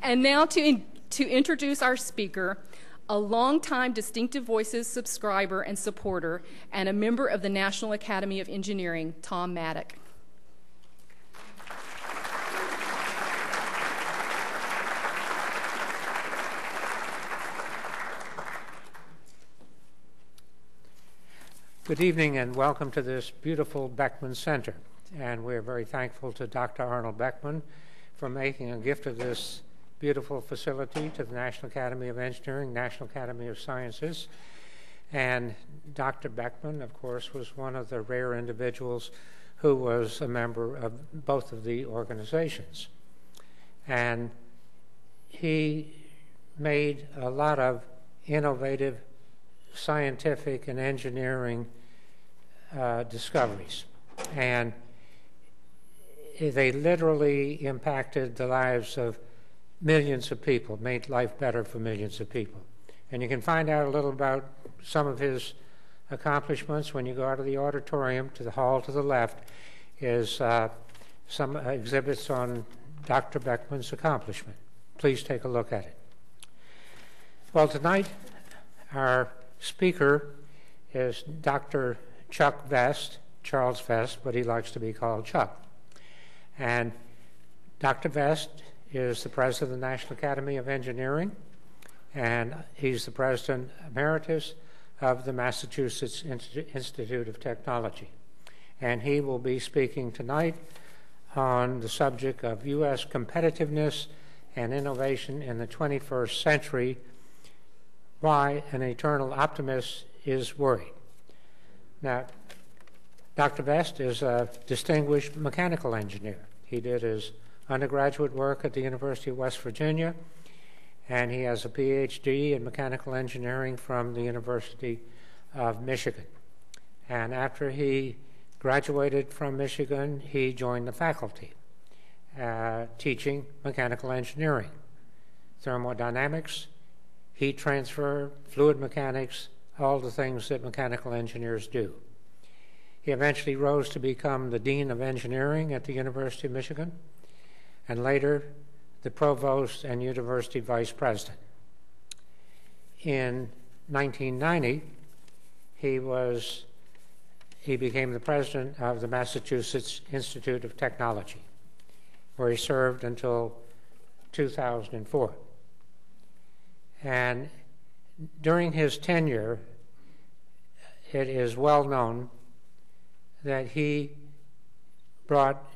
And now to introduce our speaker, a longtime Distinctive Voices subscriber and supporter, and a member of the National Academy of Engineering, Tom Maddock. Good evening and welcome to this beautiful Beckman Center. And we're very thankful to Dr. Arnold Beckman for making a gift of this beautiful facility to the National Academy of Engineering, National Academy of Sciences. And Dr. Beckman, of course, was one of the rare individuals who was a member of both of the organizations. And he made a lot of innovative scientific and engineering discoveries. And they literally impacted the lives of millions of people, made life better for millions of people. And you can find out a little about some of his accomplishments when you go out of the auditorium. To the hall to the left is some exhibits on Dr. Beckman's accomplishment. Please take a look at it. Well, tonight our speaker is Dr. Chuck Vest, Charles Vest, but he likes to be called Chuck. And Dr. Vest is the president of the National Academy of Engineering, and he's the president emeritus of the Massachusetts Institute of Technology. And he will be speaking tonight on the subject of U.S. competitiveness and innovation in the 21st century, why an eternal optimist is worried. Now, Dr. Vest is a distinguished mechanical engineer. He did his undergraduate work at the University of West Virginia, and he has a PhD in mechanical engineering from the University of Michigan. And after he graduated from Michigan, he joined the faculty, teaching mechanical engineering, thermodynamics, heat transfer, fluid mechanics, all the things that mechanical engineers do. He eventually rose to become the Dean of Engineering at the University of Michigan, and later the Provost and University Vice President. In 1990, he became the President of the Massachusetts Institute of Technology, where he served until 2004. And during his tenure, it is well known that he brought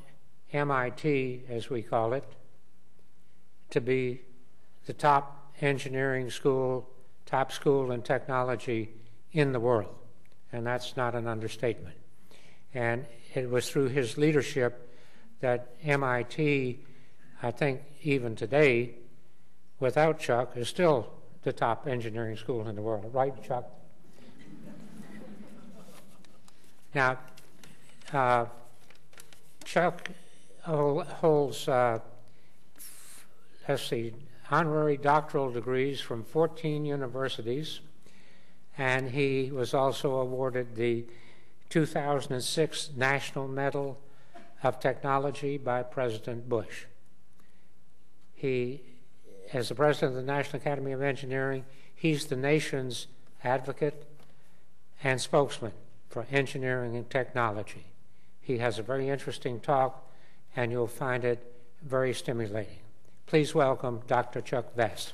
MIT, as we call it, to be the top engineering school, top school in technology in the world. And that's not an understatement. And it was through his leadership that MIT, I think even today, without Chuck, is still the top engineering school in the world. Right, Chuck? Now, Chuck holds, honorary doctoral degrees from 14 universities, and he was also awarded the 2006 National Medal of Technology by President Bush. He, as the president of the National Academy of Engineering, he's the nation's advocate and spokesman for engineering and technology. He has a very interesting talk, and you'll find it very stimulating. Please welcome Dr. Chuck Vest.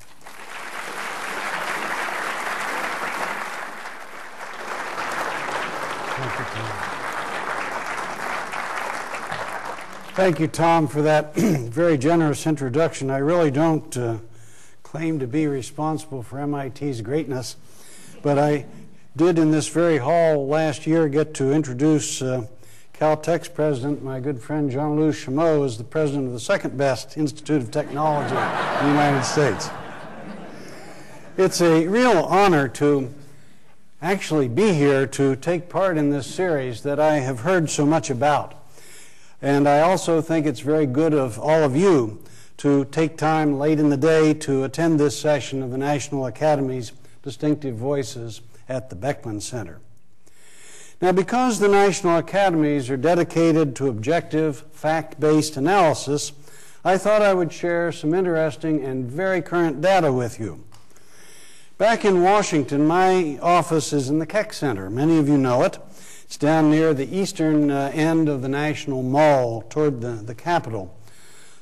Thank you, Tom, for that very generous introduction. I really don't claim to be responsible for MIT's greatness, but I did in this very hall last year get to introduce Caltech's president, my good friend Jean-Louis Chameau, as the president of the second best Institute of Technology in the United States. It's a real honor to actually be here to take part in this series that I have heard so much about. And I also think it's very good of all of you to take time late in the day to attend this session of the National Academy's Distinctive Voices at the Beckman Center. Now, because the National Academies are dedicated to objective, fact-based analysis I thought I would share some interesting and very current data with you. Back in Washington, my office is in the Keck Center. Many of you know it. It's down near the eastern end of the National Mall toward the Capitol.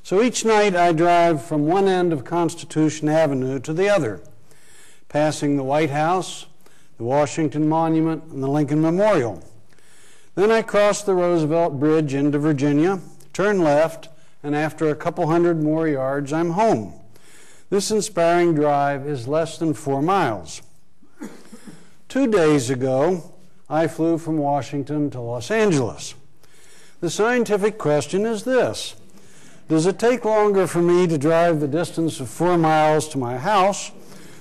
So each night I drive from one end of Constitution Avenue to the other, passing the White House, the Washington Monument, and the Lincoln Memorial. Then I cross the Roosevelt Bridge into Virginia, turn left, and after a couple hundred more yards, I'm home. This inspiring drive is less than 4 miles. 2 days ago, I flew from Washington to Los Angeles. The scientific question is this: does it take longer for me to drive the distance of 4 miles to my house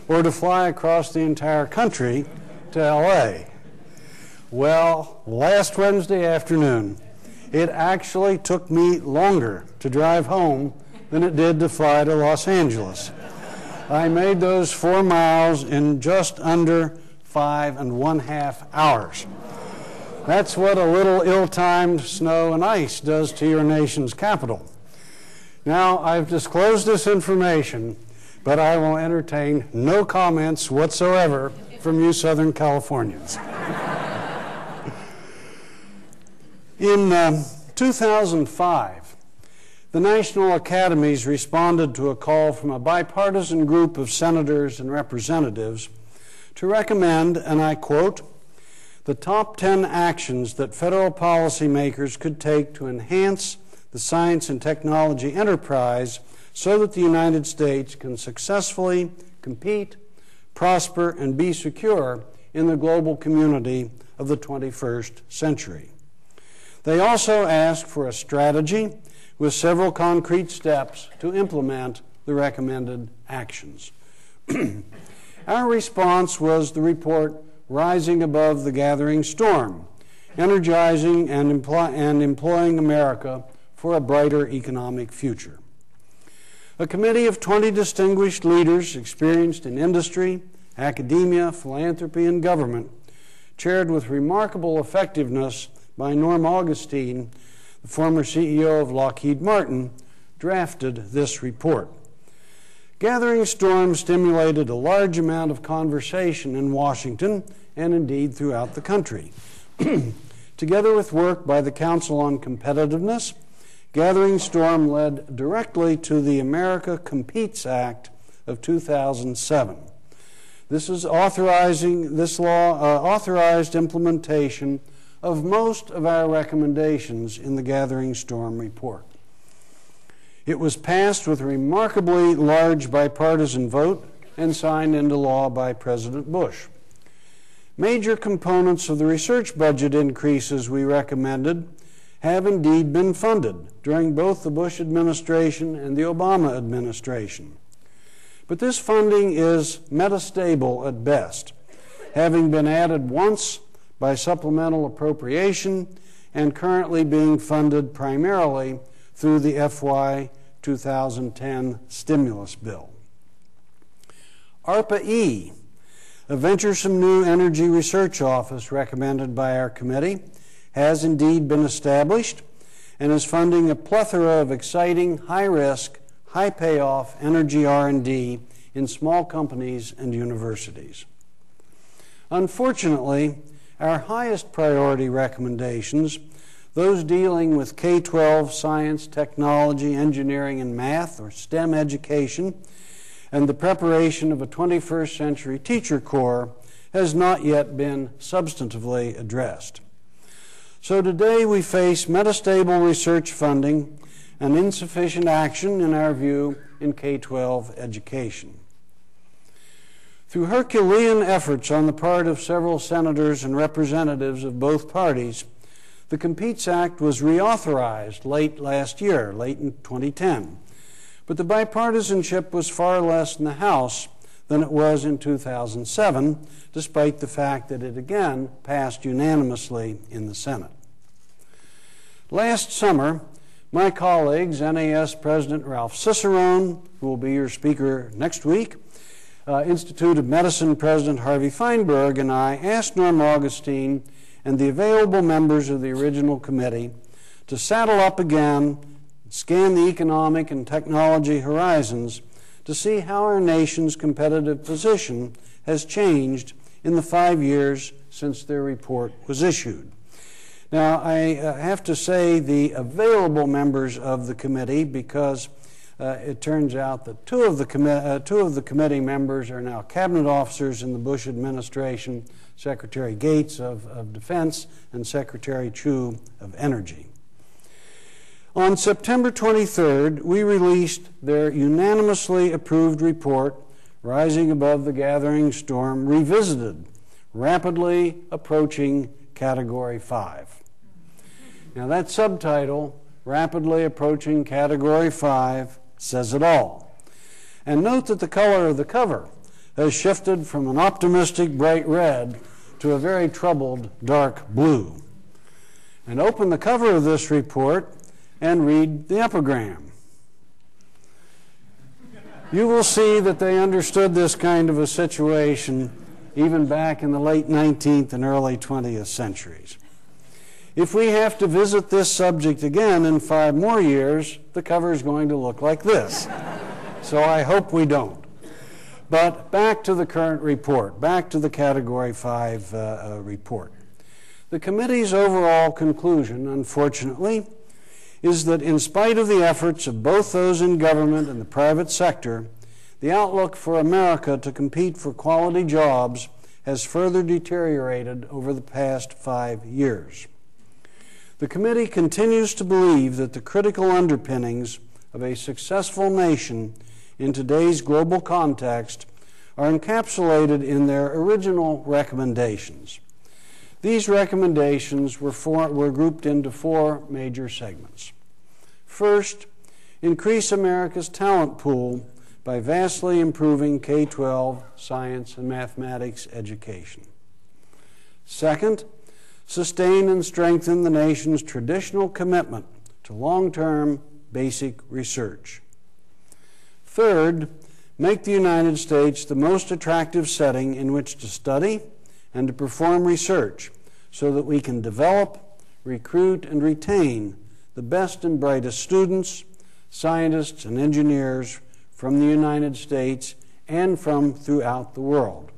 or to fly across the entire country to LA? Well, last Wednesday afternoon, it actually took me longer to drive home than it did to fly to Los Angeles. I made those 4 miles in just under 5.5 hours. That's what a little ill-timed snow and ice does to your nation's capital. Now, I've disclosed this information, but I will entertain no comments whatsoever from you Southern Californians. In 2005, the National Academies responded to a call from a bipartisan group of senators and representatives to recommend, and I quote, the top 10 actions that federal policymakers could take to enhance the science and technology enterprise so that the United States can successfully compete, prosper, and be secure in the global community of the 21st century. They also asked for a strategy with several concrete steps to implement the recommended actions. Our response was the report, Rising Above the Gathering Storm, Energizing and Employing America for a Brighter Economic Future. A committee of 20 distinguished leaders experienced in industry, academia, philanthropy, and government, chaired with remarkable effectiveness by Norm Augustine, the former CEO of Lockheed Martin, drafted this report. Gathering Storm stimulated a large amount of conversation in Washington and indeed throughout the country. Together with work by the Council on Competitiveness, Gathering Storm led directly to the America Competes Act of 2007. This law authorized implementation of most of our recommendations in the Gathering Storm report. It was passed with a remarkably large bipartisan vote and signed into law by President Bush. Major components of the research budget increases we recommended have indeed been funded during both the Bush administration and the Obama administration. But this funding is metastable at best, having been added once by supplemental appropriation and currently being funded primarily through the FY 2010 stimulus bill. ARPA-E, a venturesome new energy research office recommended by our committee, has indeed been established and is funding a plethora of exciting, high-risk, high-payoff energy R&D in small companies and universities. Unfortunately, our highest priority recommendations, those dealing with K-12 science, technology, engineering, and math, or STEM education, and the preparation of a 21st century teacher corps, has not yet been substantively addressed. So today we face metastable research funding and insufficient action, in our view, in K-12 education. Through Herculean efforts on the part of several senators and representatives of both parties, the Competes Act was reauthorized late last year, late in 2010. But the bipartisanship was far less in the House than it was in 2007, despite the fact that it again passed unanimously in the Senate. Last summer, my colleagues, NAS President Ralph Cicerone, who will be your speaker next week, Institute of Medicine President Harvey Feinberg, and I asked Norm Augustine and the available members of the original committee to saddle up again scan the economic and technology horizons to see how our nation's competitive position has changed in the 5 years since their report was issued. Now, I have to say the available members of the committee, because it turns out that two of the committee members are now cabinet officers in the Bush administration, Secretary Gates of Defense and Secretary Chu of Energy. On September 23rd, we released their unanimously approved report, Rising Above the Gathering Storm, Revisited, Rapidly Approaching Category 5. Now that subtitle, Rapidly Approaching Category 5, says it all. And note that the color of the cover has shifted from an optimistic bright red to a very troubled dark blue. And open the cover of this report and read the epigram. You will see that they understood this kind of a situation even back in the late 19th and early 20th centuries. If we have to visit this subject again in 5 more years, the cover is going to look like this. So I hope we don't. But back to the current report, back to the Category 5 report. The committee's overall conclusion, unfortunately, is that in spite of the efforts of both those in government and the private sector, the outlook for America to compete for quality jobs has further deteriorated over the past 5 years. The committee continues to believe that the critical underpinnings of a successful nation in today's global context are encapsulated in their original recommendations. These recommendations were grouped into 4 major segments. First, increase America's talent pool by vastly improving K-12 science and mathematics education. Second, sustain and strengthen the nation's traditional commitment to long-term basic research. Third, make the United States the most attractive setting in which to study and to perform research so that we can develop, recruit, and retain the best and brightest students, scientists, and engineers from the United States and from throughout the world.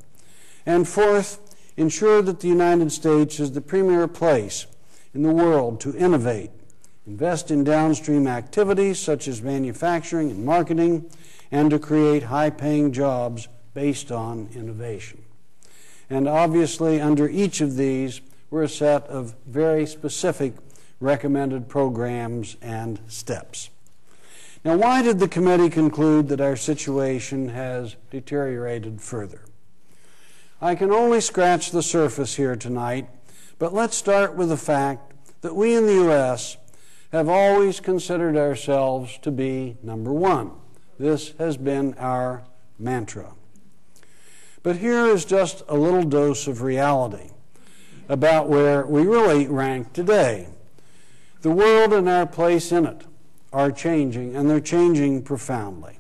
And fourth, ensure that the United States is the premier place in the world to innovate, invest in downstream activities such as manufacturing and marketing, and to create high-paying jobs based on innovation. And obviously, under each of these were a set of very specific recommended programs and steps. Now, why did the committee conclude that our situation has deteriorated further? I can only scratch the surface here tonight, but let's start with the fact that we in the U.S. have always considered ourselves to be number one. This has been our mantra. But here is just a little dose of reality about where we really rank today. The world and our place in it are changing, and they're changing profoundly.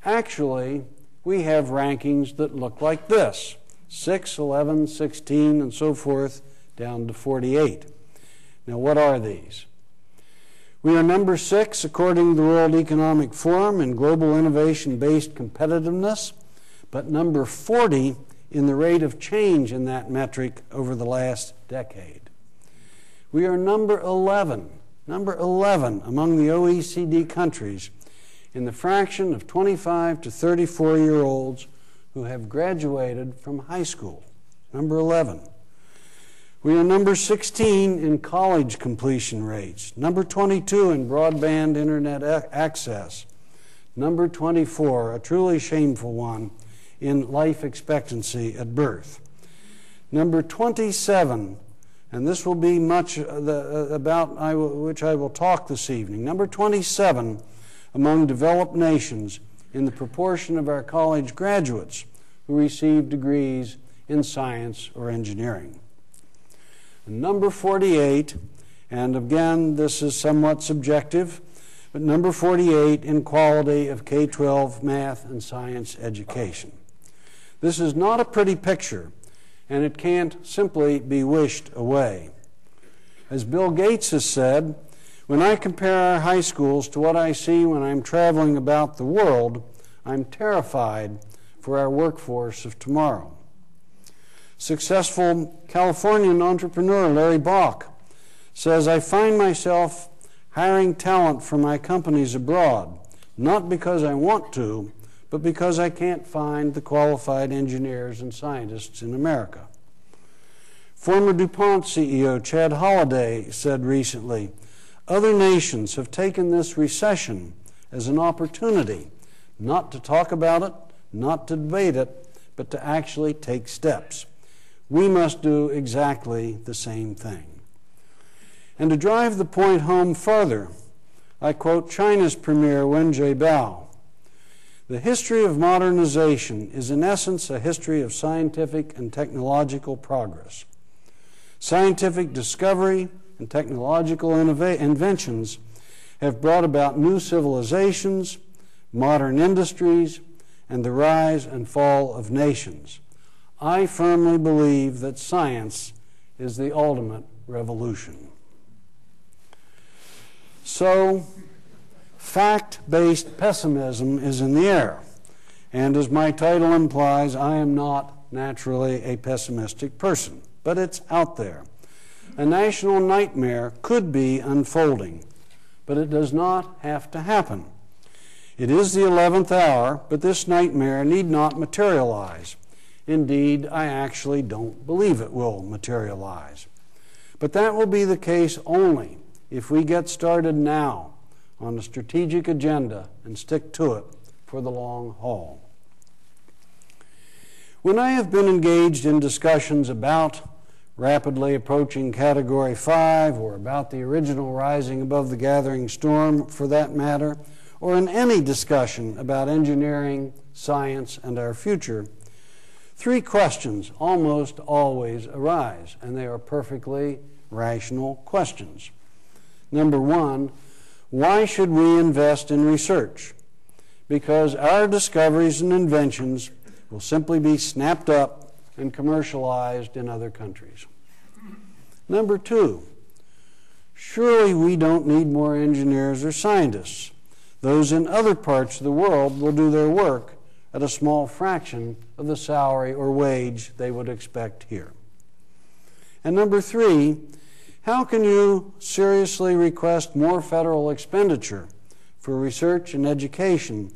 Actually, we have rankings that look like this: 6, 11, 16, and so forth, down to 48. Now, what are these? We are number 6, according to the World Economic Forum, in global innovation-based competitiveness, but number 40 in the rate of change in that metric over the last decade. We are number 11 among the OECD countries in the fraction of 25 to 34-year-olds who have graduated from high school, number 11. We are number 16 in college completion rates, number 22 in broadband internet access, number 24, a truly shameful one, in life expectancy at birth, number 27, and this will be much about which I will talk this evening, number 27 among developed nations in the proportion of our college graduates who receive degrees in science or engineering. And number 48, and again this is somewhat subjective, but number 48 in quality of K-12 math and science education. This is not a pretty picture, and it can't simply be wished away. As Bill Gates has said, When I compare our high schools to what I see when I'm traveling about the world, I'm terrified for our workforce of tomorrow. Successful Californian entrepreneur Larry Bach says, I find myself hiring talent for my companies abroad, not because I want to, but because I can't find the qualified engineers and scientists in America. Former DuPont CEO Chad Holliday said recently, other nations have taken this recession as an opportunity not to talk about it, not to debate it, but to actually take steps. We must do exactly the same thing. And to drive the point home further, I quote China's Premier Wen Jiabao. The history of modernization is in essence a history of scientific and technological progress. Scientific discovery and technological inventions have brought about new civilizations, modern industries, and the rise and fall of nations. I firmly believe that science is the ultimate revolution. So, fact-based pessimism is in the air. And as my title implies, I am not naturally a pessimistic person, but it's out there. A national nightmare could be unfolding, but it does not have to happen. It is the 11th hour, but this nightmare need not materialize. Indeed, I actually don't believe it will materialize. But that will be the case only if we get started now on a strategic agenda and stick to it for the long haul. When I have been engaged in discussions about rapidly approaching Category 5, or about the original rising above the gathering storm for that matter, or in any discussion about engineering, science, and our future, three questions almost always arise, and they are perfectly rational questions. Number one, why should we invest in research? Because our discoveries and inventions will simply be snapped up and commercialized in other countries. Number two, surely we don't need more engineers or scientists. Those in other parts of the world will do their work at a small fraction of the salary or wage they would expect here. And number three, how can you seriously request more federal expenditure for research and education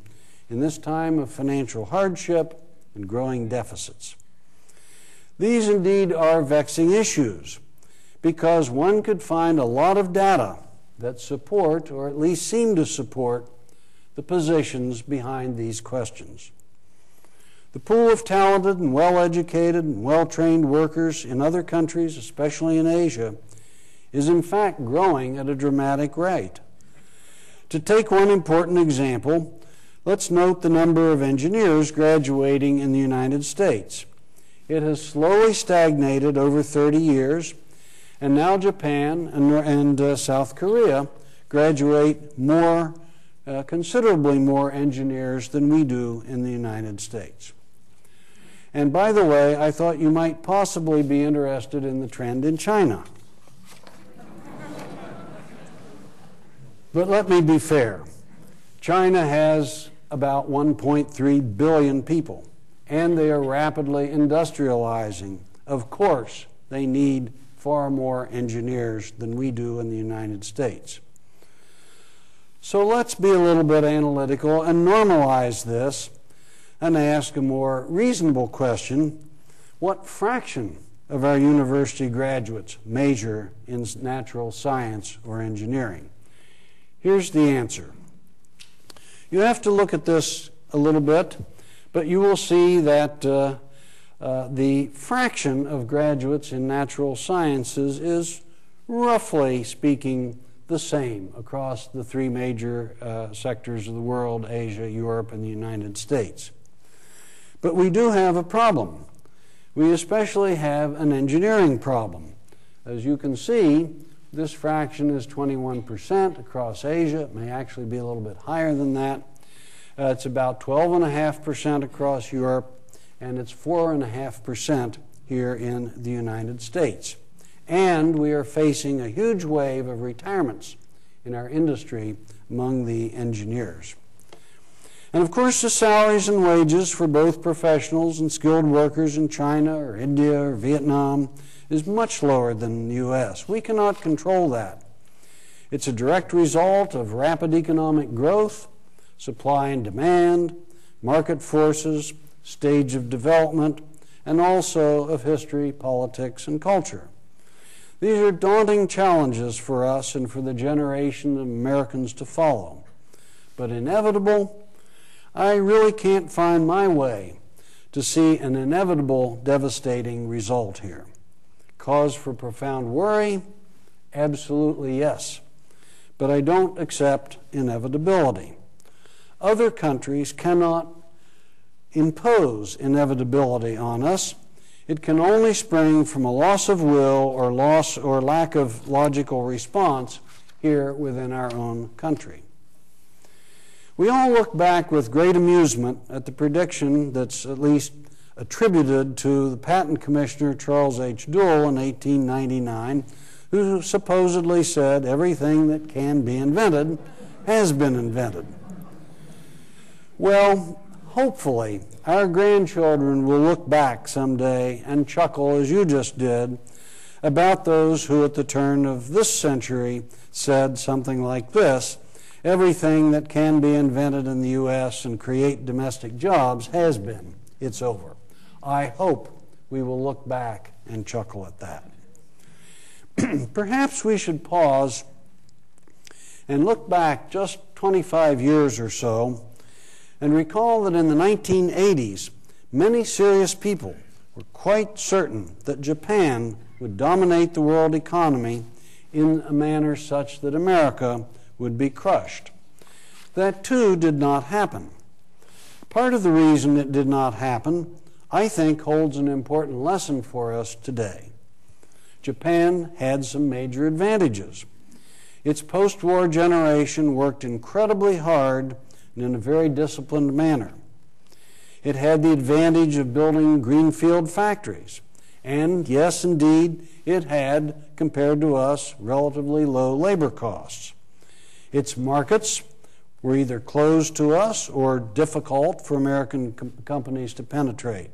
in this time of financial hardship and growing deficits? These indeed are vexing issues, because one could find a lot of data that support, or at least seem to support, the positions behind these questions. The pool of talented and well-educated and well-trained workers in other countries, especially in Asia, is in fact growing at a dramatic rate. To take one important example, let's note the number of engineers graduating in the United States. It has slowly stagnated over 30 years, and now Japan and South Korea graduate considerably more engineers than we do in the United States. And by the way, I thought you might possibly be interested in the trend in China. But let me be fair. China has about 1.3 billion people, and they are rapidly industrializing. Of course, they need far more engineers than we do in the United States. So let's be a little bit analytical and normalize this and ask a more reasonable question. What fraction of our university graduates major in natural science or engineering? Here's the answer. You have to look at this a little bit, but you will see that the fraction of graduates in natural sciences is, roughly speaking, the same across the three major sectors of the world: Asia, Europe, and the United States. But we do have a problem. We especially have an engineering problem. As you can see, this fraction is 21% across Asia. It may actually be a little bit higher than that. It's about 12.5% across Europe, and it's 4.5% here in the United States. And we are facing a huge wave of retirements in our industry among the engineers. And of course, the salaries and wages for both professionals and skilled workers in China or India or Vietnam is much lower than the U.S. We cannot control that. It's a direct result of rapid economic growth, supply and demand, market forces, stage of development, and also of history, politics, and culture. These are daunting challenges for us and for the generation of Americans to follow. But inevitable, I really can't find my way to see an inevitable, devastating result here. Cause for profound worry? Absolutely yes. But I don't accept inevitability. Other countries cannot impose inevitability on us. It can only spring from a loss of will or lack of logical response here within our own country. We all look back with great amusement at the prediction that's at least attributed to the patent commissioner Charles H. Duell in 1899, who supposedly said everything that can be invented has been invented. Well, hopefully, our grandchildren will look back someday and chuckle, as you just did, about those who at the turn of this century said something like this: everything that can be invented in the U.S. and create domestic jobs has been. It's over. I hope we will look back and chuckle at that. Perhaps we should pause and look back just 25 years or so and recall that in the 1980s, many serious people were quite certain that Japan would dominate the world economy in a manner such that America would be crushed. That, too, did not happen. Part of the reason it did not happen, I think, holds an important lesson for us today. Japan had some major advantages. Its post-war generation worked incredibly hard and in a very disciplined manner. It had the advantage of building greenfield factories. And yes, indeed, it had, compared to us, relatively low labor costs. Its markets were either closed to us or difficult for American companies to penetrate.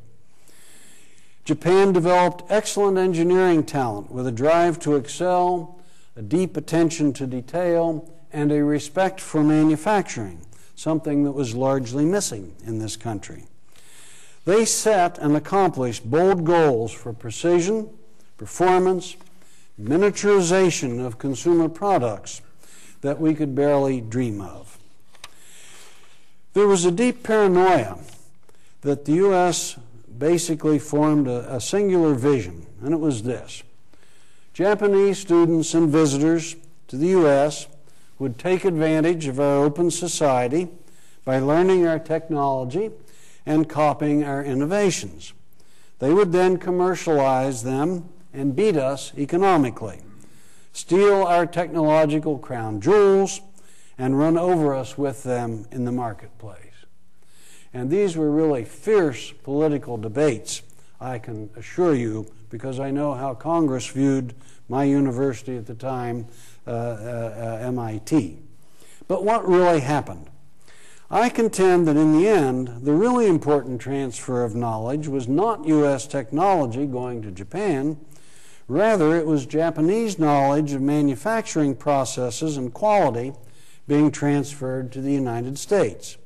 Japan developed excellent engineering talent with a drive to excel, a deep attention to detail, and a respect for manufacturing, something that was largely missing in this country. They set and accomplished bold goals for precision, performance, miniaturization of consumer products that we could barely dream of. There was a deep paranoia that the U.S. basically formed a singular vision, and it was this: Japanese students and visitors to the U.S. would take advantage of our open society by learning our technology and copying our innovations. They would then commercialize them and beat us economically, steal our technological crown jewels, and run over us with them in the marketplace. And these were really fierce political debates, I can assure you, because I know how Congress viewed my university at the time, MIT. But what really happened? I contend that in the end, the really important transfer of knowledge was not U.S. technology going to Japan. Rather, it was Japanese knowledge of manufacturing processes and quality being transferred to the United States.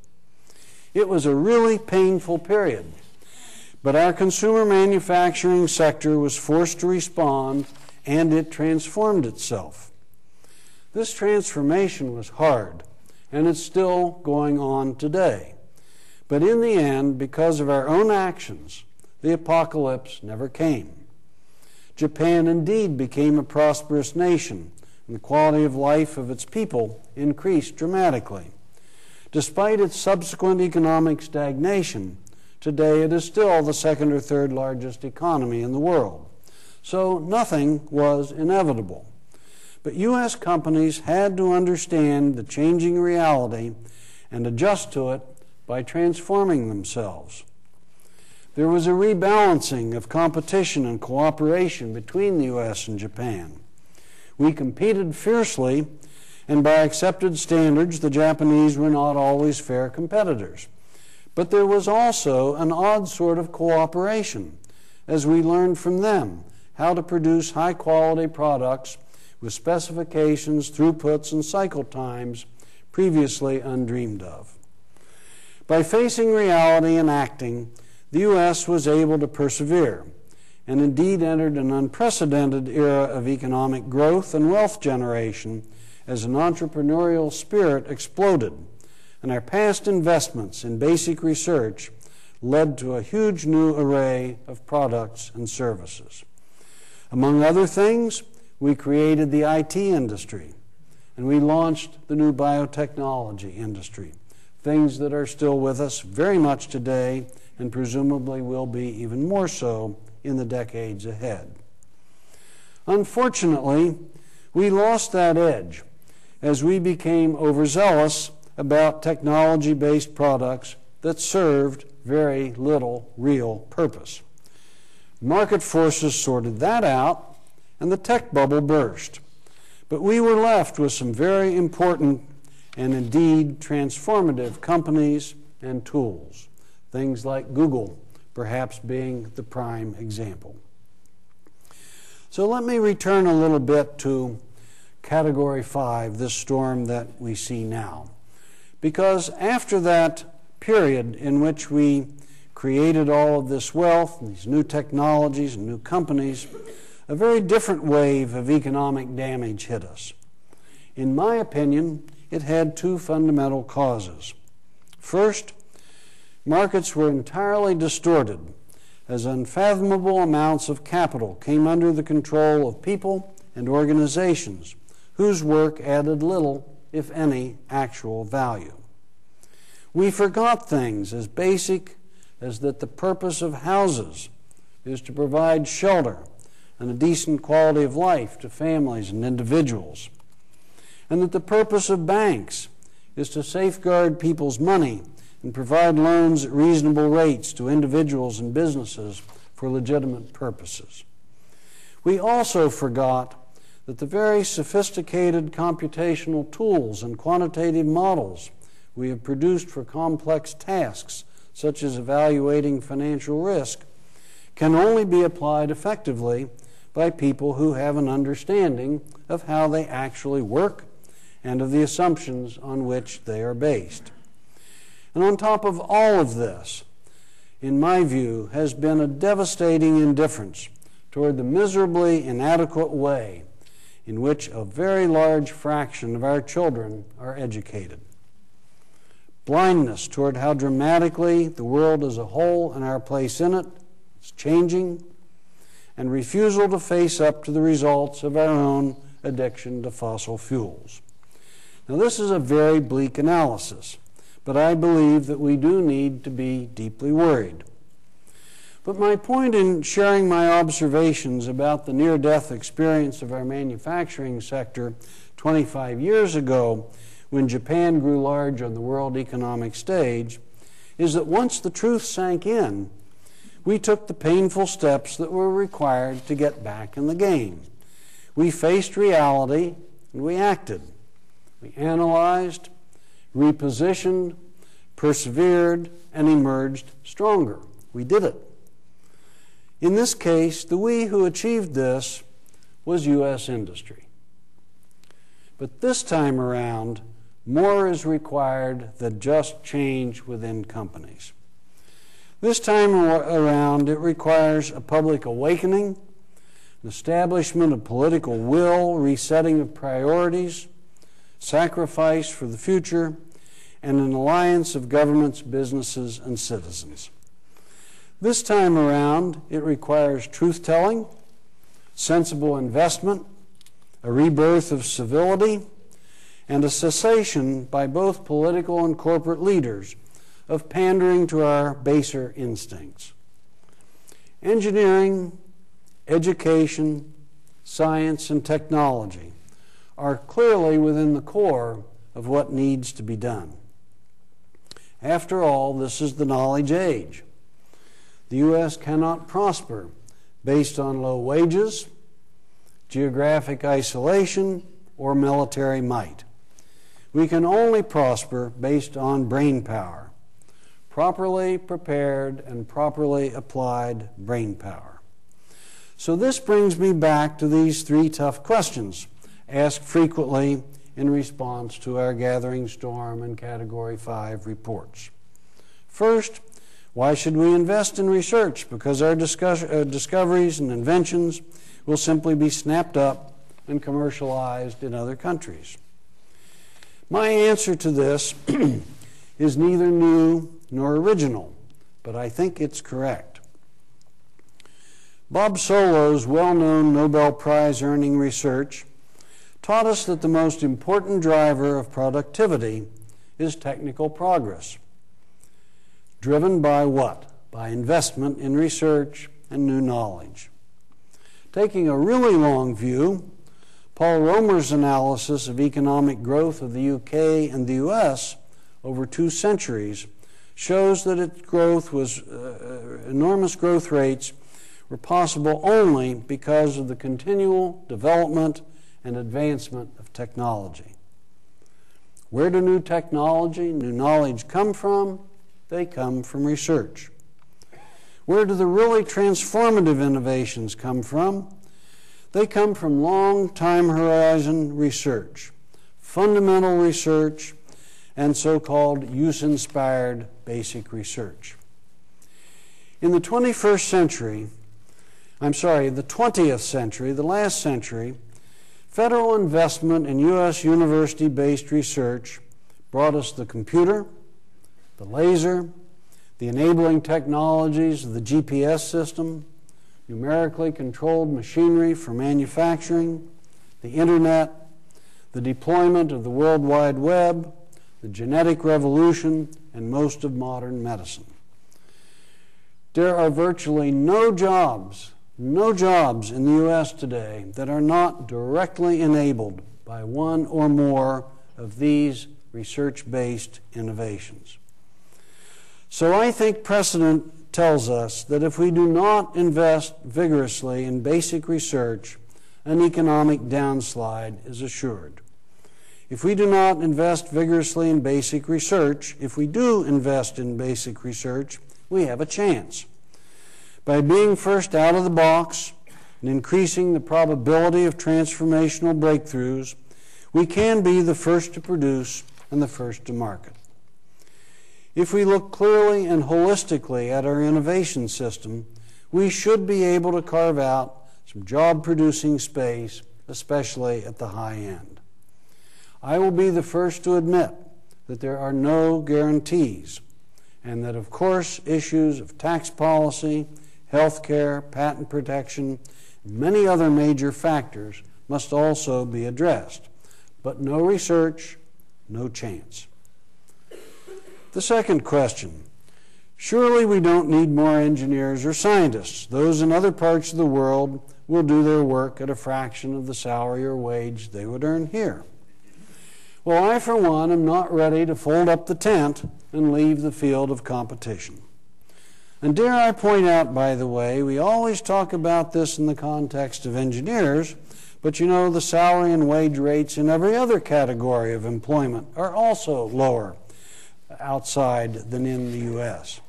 It was a really painful period, but our consumer manufacturing sector was forced to respond, and it transformed itself. This transformation was hard, and it's still going on today. But in the end, because of our own actions, the apocalypse never came. Japan indeed became a prosperous nation, and the quality of life of its people increased dramatically. Despite its subsequent economic stagnation, today it is still the second or third largest economy in the world. So nothing was inevitable. But U.S. companies had to understand the changing reality and adjust to it by transforming themselves. There was a rebalancing of competition and cooperation between the U.S. and Japan. We competed fiercely, and by accepted standards, the Japanese were not always fair competitors. But there was also an odd sort of cooperation, as we learned from them how to produce high-quality products with specifications, throughputs, and cycle times previously undreamed of. By facing reality and acting, the U.S. was able to persevere, and indeed entered an unprecedented era of economic growth and wealth generation as an entrepreneurial spirit exploded, and our past investments in basic research led to a huge new array of products and services. Among other things, we created the IT industry, and we launched the new biotechnology industry, things that are still with us very much today and presumably will be even more so in the decades ahead. Unfortunately, we lost that edge as we became overzealous about technology-based products that served very little real purpose. Market forces sorted that out, and the tech bubble burst. But we were left with some very important and indeed transformative companies and tools, things like Google perhaps being the prime example. So let me return a little bit to Category 5, this storm that we see now. Because after that period in which we created all of this wealth, and these new technologies and new companies, a very different wave of economic damage hit us. In my opinion, it had two fundamental causes. First, markets were entirely distorted as unfathomable amounts of capital came under the control of people and organizations whose work added little, if any, actual value. We forgot things as basic as that the purpose of houses is to provide shelter and a decent quality of life to families and individuals, and that the purpose of banks is to safeguard people's money and provide loans at reasonable rates to individuals and businesses for legitimate purposes. We also forgot that the very sophisticated computational tools and quantitative models we have produced for complex tasks, such as evaluating financial risk, can only be applied effectively by people who have an understanding of how they actually work and of the assumptions on which they are based. And on top of all of this, in my view, has been a devastating indifference toward the miserably inadequate way in which a very large fraction of our children are educated. Blindness toward how dramatically the world as a whole and our place in it is changing, and refusal to face up to the results of our own addiction to fossil fuels. Now, this is a very bleak analysis, but I believe that we do need to be deeply worried. But my point in sharing my observations about the near-death experience of our manufacturing sector 25 years ago, when Japan grew large on the world economic stage, is that once the truth sank in, we took the painful steps that were required to get back in the game. We faced reality and we acted. We analyzed, repositioned, persevered, and emerged stronger. We did it. In this case, the we who achieved this was U.S. industry. But this time around, more is required than just change within companies. This time around, it requires a public awakening, an establishment of political will, resetting of priorities, sacrifice for the future, and an alliance of governments, businesses, and citizens. This time around, it requires truth-telling, sensible investment, a rebirth of civility, and a cessation by both political and corporate leaders of pandering to our baser instincts. Engineering, education, science, and technology are clearly within the core of what needs to be done. After all, this is the knowledge age. The U.S. cannot prosper based on low wages, geographic isolation, or military might. We can only prosper based on brain power, properly prepared and properly applied brain power. So this brings me back to these three tough questions, asked frequently in response to our Gathering Storm and Category 5 reports. First, why should we invest in research? Because our discoveries and inventions will simply be snapped up and commercialized in other countries. My answer to this is neither new nor original, but I think it's correct. Bob Solow's well-known Nobel Prize-earning research taught us that the most important driver of productivity is technical progress. Driven by what? By investment in research and new knowledge. Taking a really long view, Paul Romer's analysis of economic growth of the UK and the US over 2 centuries shows that its growth was enormous growth rates were possible only because of the continual development and advancement of technology. Where do new technology, new knowledge come from? They come from research. Where do the really transformative innovations come from? They come from long time horizon research, fundamental research, and so-called use-inspired basic research. In the 20th century, the last century, federal investment in U.S. university-based research brought us the computer, the laser, the enabling technologies of the GPS system, numerically controlled machinery for manufacturing, the internet, the deployment of the World Wide Web, the genetic revolution, and most of modern medicine. There are virtually no jobs in the U.S. today that are not directly enabled by one or more of these research-based innovations. So I think precedent tells us that if we do not invest vigorously in basic research, an economic downslide is assured. If we do not invest vigorously in basic research, if we do invest in basic research, we have a chance. By being first out of the box and increasing the probability of transformational breakthroughs, we can be the first to produce and the first to market. If we look clearly and holistically at our innovation system, we should be able to carve out some job-producing space, especially at the high end. I will be the first to admit that there are no guarantees, and that, of course, issues of tax policy, health care, patent protection, and many other major factors must also be addressed. But no research, no chance. The second question, surely we don't need more engineers or scientists. Those in other parts of the world will do their work at a fraction of the salary or wage they would earn here. Well, I, for one, am not ready to fold up the tent and leave the field of competition. And dare I point out, by the way, we always talk about this in the context of engineers, but you know the salary and wage rates in every other category of employment are also lower outside than in the U.S.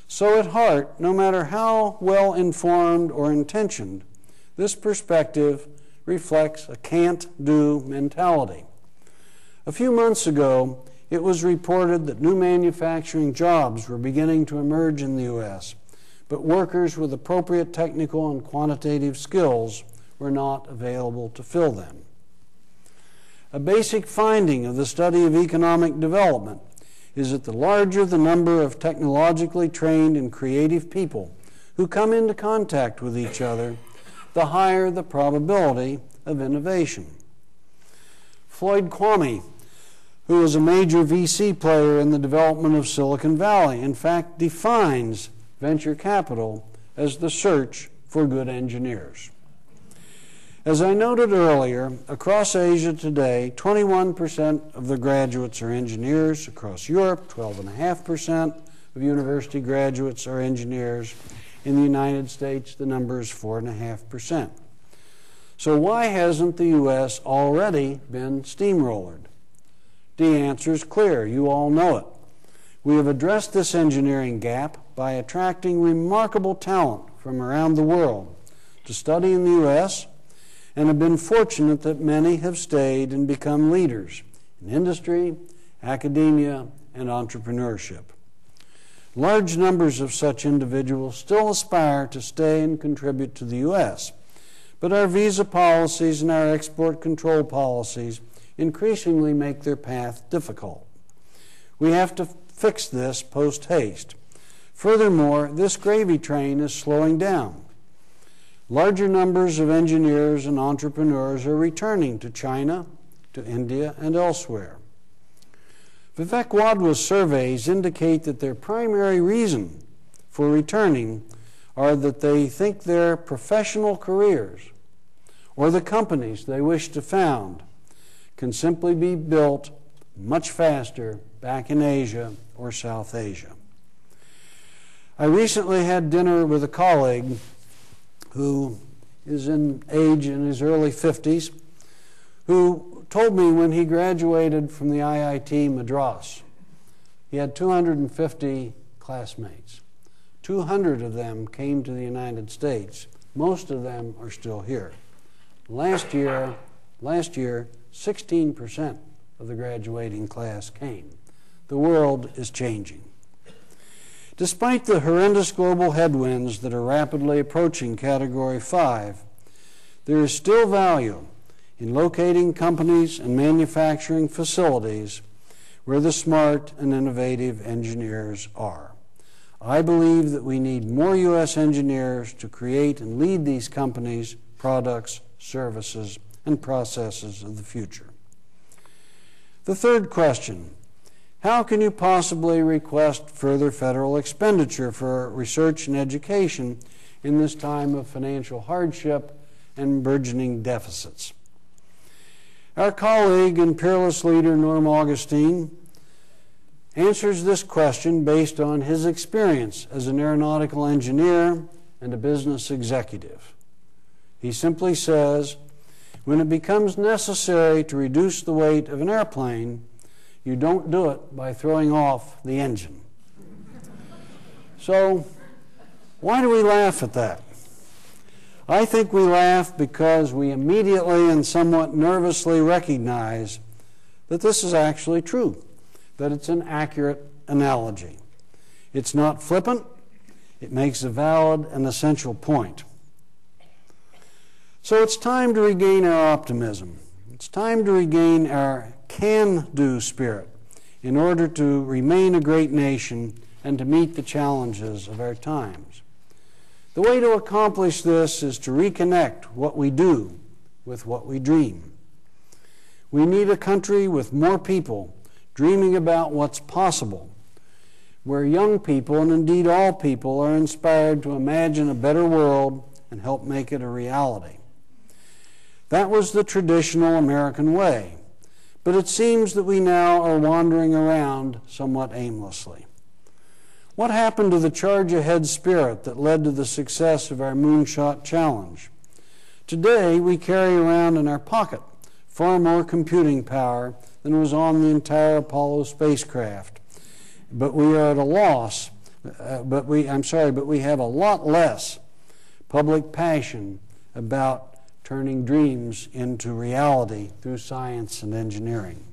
So at heart, no matter how well informed or intentioned, this perspective reflects a can't-do mentality. A few months ago, it was reported that new manufacturing jobs were beginning to emerge in the U.S., but workers with appropriate technical and quantitative skills were not available to fill them. A basic finding of the study of economic development is that the larger the number of technologically trained and creative people who come into contact with each other, the higher the probability of innovation. Floyd Kwame, who is a major VC player in the development of Silicon Valley, in fact defines venture capital as the search for good engineers. As I noted earlier, across Asia today, 21% of the graduates are engineers. Across Europe, 12.5% of university graduates are engineers. In the United States, the number is 4.5%. So why hasn't the U.S. already been steamrollered? The answer is clear. You all know it. We have addressed this engineering gap by attracting remarkable talent from around the world to study in the U.S. and have been fortunate that many have stayed and become leaders in industry, academia, and entrepreneurship. Large numbers of such individuals still aspire to stay and contribute to the U.S., but our visa policies and our export control policies increasingly make their path difficult. We have to fix this post-haste. Furthermore, this gravy train is slowing down. Larger numbers of engineers and entrepreneurs are returning to China, to India, and elsewhere. Vivek Wadhwa's surveys indicate that their primary reason for returning are that they think their professional careers or the companies they wish to found can simply be built much faster back in Asia or South Asia. I recently had dinner with a colleague who is in age in his early 50s, who told me when he graduated from the IIT Madras, he had 250 classmates. 200 of them came to the United States. Most of them are still here. Last year, 16% of the graduating class came. The world is changing. Despite the horrendous global headwinds that are rapidly approaching Category 5, there is still value in locating companies and manufacturing facilities where the smart and innovative engineers are. I believe that we need more U.S. engineers to create and lead these companies, products, services, and processes of the future. The third question: how can you possibly request further federal expenditure for research and education in this time of financial hardship and burgeoning deficits? Our colleague and peerless leader, Norm Augustine, answers this question based on his experience as an aeronautical engineer and a business executive. He simply says, when it becomes necessary to reduce the weight of an airplane, you don't do it by throwing off the engine. So, why do we laugh at that? I think we laugh because we immediately and somewhat nervously recognize that this is actually true, that it's an accurate analogy. It's not flippant. It makes a valid and essential point. So it's time to regain our optimism. It's time to regain our can-do spirit in order to remain a great nation and to meet the challenges of our times. The way to accomplish this is to reconnect what we do with what we dream. We need a country with more people dreaming about what's possible, where young people, and indeed all people, are inspired to imagine a better world and help make it a reality. That was the traditional American way, but it seems that we now are wandering around somewhat aimlessly. What happened to the charge-ahead spirit that led to the success of our Moonshot Challenge? Today, we carry around in our pocket far more computing power than was on the entire Apollo spacecraft. But we are at a loss, but we have a lot less public passion about turning dreams into reality through science and engineering.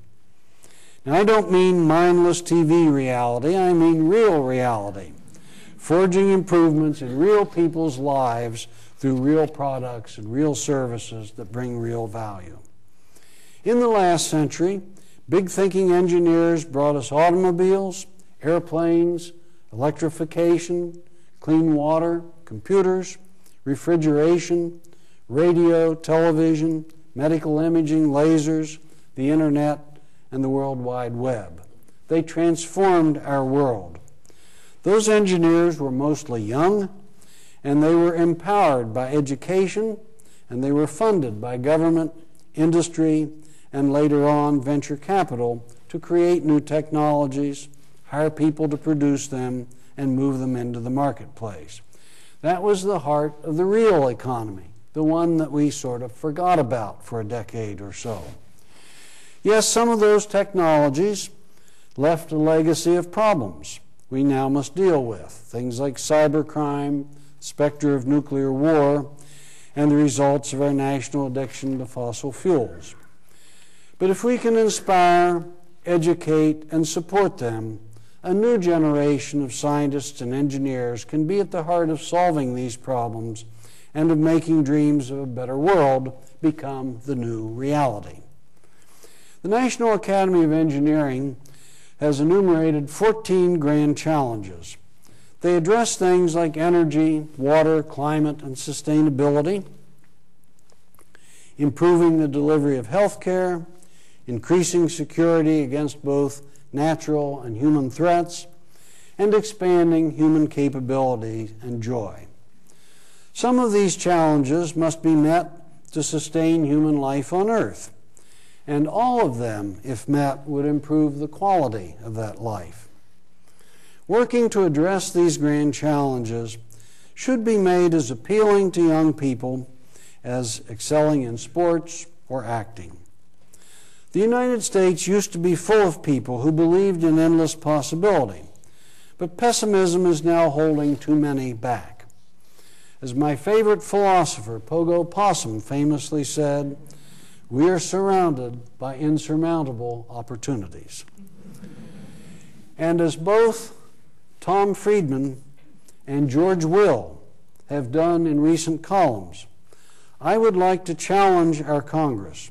Now, I don't mean mindless TV reality, I mean real reality, forging improvements in real people's lives through real products and real services that bring real value. In the last century, big thinking engineers brought us automobiles, airplanes, electrification, clean water, computers, refrigeration, radio, television, medical imaging, lasers, the internet, and the World Wide Web. They transformed our world. Those engineers were mostly young, and they were empowered by education, and they were funded by government, industry, and later on venture capital to create new technologies, hire people to produce them, and move them into the marketplace. That was the heart of the real economy, the one that we sort of forgot about for a decade or so. Yes, some of those technologies left a legacy of problems we now must deal with, things like cybercrime, specter of nuclear war, and the results of our national addiction to fossil fuels. But if we can inspire, educate, and support them, a new generation of scientists and engineers can be at the heart of solving these problems and of making dreams of a better world become the new reality. The National Academy of Engineering has enumerated 14 grand challenges. They address things like energy, water, climate, and sustainability, improving the delivery of health care, increasing security against both natural and human threats, and expanding human capability and joy. Some of these challenges must be met to sustain human life on Earth, and all of them, if met, would improve the quality of that life. Working to address these grand challenges should be made as appealing to young people as excelling in sports or acting. The United States used to be full of people who believed in endless possibility, but pessimism is now holding too many back. As my favorite philosopher, Pogo Possum, famously said, "We are surrounded by insurmountable opportunities." And as both Tom Friedman and George Will have done in recent columns, I would like to challenge our Congress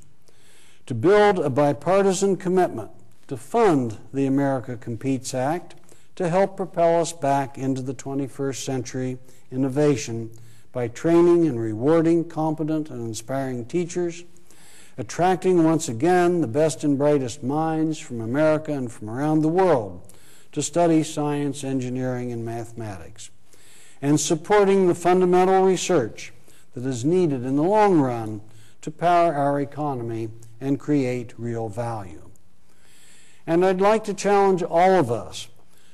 to build a bipartisan commitment to fund the America Competes Act to help propel us back into the 21st century innovation by training and rewarding competent and inspiring teachers, attracting once again the best and brightest minds from America and from around the world to study science, engineering, and mathematics, and supporting the fundamental research that is needed in the long run to power our economy and create real value. And I'd like to challenge all of us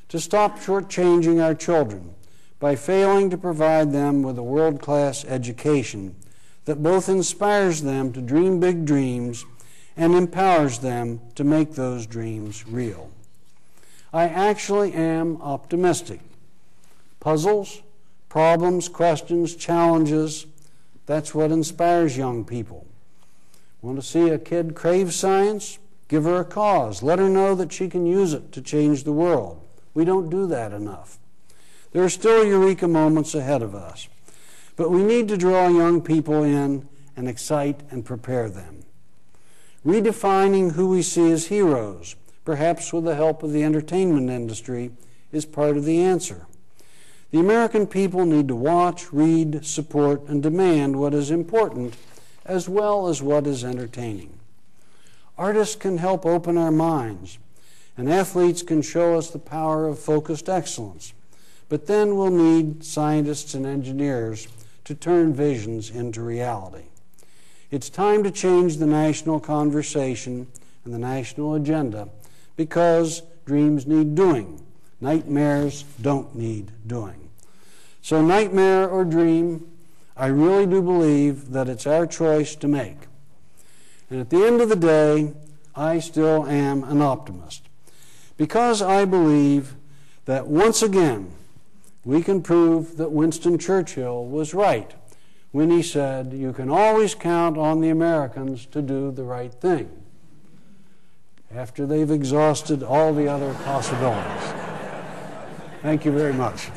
to stop shortchanging our children by failing to provide them with a world-class education that both inspires them to dream big dreams and empowers them to make those dreams real. I actually am optimistic. Puzzles, problems, questions, challenges, that's what inspires young people. Want to see a kid crave science? Give her a cause. Let her know that she can use it to change the world. We don't do that enough. There are still eureka moments ahead of us, but we need to draw young people in and excite and prepare them. Redefining who we see as heroes, perhaps with the help of the entertainment industry, is part of the answer. The American people need to watch, read, support, and demand what is important as well as what is entertaining. Artists can help open our minds, and athletes can show us the power of focused excellence. But then we'll need scientists and engineers to turn visions into reality. It's time to change the national conversation and the national agenda because dreams need doing. Nightmares don't need doing. So nightmare or dream, I really do believe that it's our choice to make. And at the end of the day, I still am an optimist because I believe that once again, we can prove that Winston Churchill was right when he said, "You can always count on the Americans to do the right thing," after they've exhausted all the other possibilities. Thank you very much.